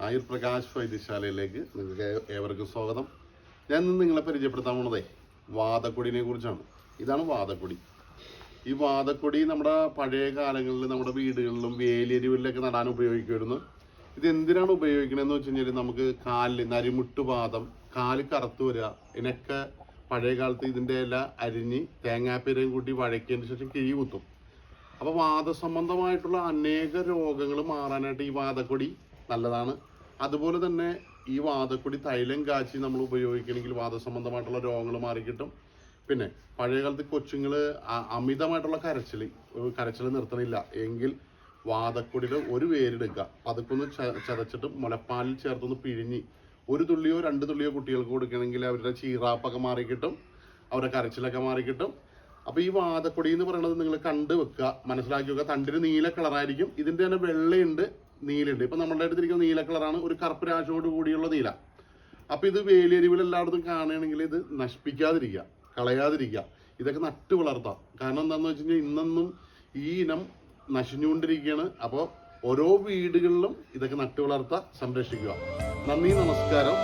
ആയുർ പ്രകാശ് വൈദ്യശാലയിലേക്ക് നിങ്ങൾക്ക് ഏവർക്കും സ്വാഗതം. ഞാൻ ഇന്ന് നിങ്ങളെ പരിചയപ്പെടുത്താൻ പോണതേ വാതക്കൊടിനെ കുറിച്ചാണ്. ഇതാണ് വാതക്കൊടി. ഈ വാതക്കൊടി നമ്മുടെ പഴയ കാലങ്ങളിൽ നമ്മുടെ വീടുകളിലും വേലിയരികളിലൊക്കെ നടാൻ ഉപയോഗിക്കുമായിരുന്നു. ഇത് എന്തിനാണ് ഉപയോഗിക്കണമെന്ന് വെച്ച് കഴിഞ്ഞാൽ നമുക്ക് കാലിൽ നരിമുട്ടുവാദം, കാല് കറുത്തു വരിക, ഇതിനൊക്കെ പഴയ കാലത്ത് ഇതിൻ്റെ ഇല അരിഞ്ഞ് തേങ്ങാപ്പീരയും കൂട്ടി വഴക്കിയതിന് ശേഷം കിഴി കുത്തും. അപ്പോൾ വാദസംബന്ധമായിട്ടുള്ള അനേക രോഗങ്ങൾ മാറാനായിട്ട് ഈ വാതക്കൊടി നല്ലതാണ്. അതുപോലെ തന്നെ ഈ വാതക്കൊടി തൈലം കാച്ചി നമ്മൾ ഉപയോഗിക്കണമെങ്കിൽ വാദസംബന്ധമായിട്ടുള്ള രോഗങ്ങൾ മാറിക്കിട്ടും. പിന്നെ പഴയ കാലത്ത് കൊച്ചുങ്ങൾ അമിതമായിട്ടുള്ള കരച്ചിൽ നിർത്തണില്ല എങ്കിൽ വാതക്കൊടിയുടെ ഒരു വേരെടുക്കുക, പതുക്കൊന്ന് ചതച്ചിട്ട് മുലപ്പാലിൽ ചേർത്തൊന്ന് പിഴിഞ്ഞ് ഒരു തുള്ളിയോ 2 തുള്ളിയോ കുട്ടികൾക്ക് കൊടുക്കണമെങ്കിൽ അവരുടെ ചീറാപ്പൊക്കെ മാറിക്കിട്ടും, അവരുടെ കരച്ചിലൊക്കെ മാറിക്കിട്ടും. അപ്പോൾ ഈ വാതക്കൊടി എന്ന് പറയുന്നത് നിങ്ങൾ കണ്ടു വെക്കുക, മനസ്സിലാക്കി വെക്കുക. തണ്ടിന് നീല കളറായിരിക്കും, ഇതിൻ്റെ തന്നെ വെള്ളയുണ്ട്, നീലുണ്ട്. ഇപ്പം നമ്മളുടെ അടുത്തിരിക്കുന്ന നീല കളറാണ്, ഒരു കറുപ്പ് രാശോട് കൂടിയുള്ള നീല. അപ്പോൾ ഇത് വേലിയരിവിൽ എല്ലായിടത്തും കാണുകയാണെങ്കിൽ ഇത് നശിപ്പിക്കാതിരിക്കുക, കളയാതിരിക്കുക, ഇതൊക്കെ നട്ടു വളർത്താം. കാരണം എന്താണെന്ന് വെച്ച് കഴിഞ്ഞാൽ ഇന്നൊന്നും ഈ ഇനം നശിഞ്ഞുകൊണ്ടിരിക്കുകയാണ്. അപ്പോൾ ഓരോ വീടുകളിലും ഇതൊക്കെ നട്ടു വളർത്താൻ സംരക്ഷിക്കുക. നന്ദി, നമസ്കാരം.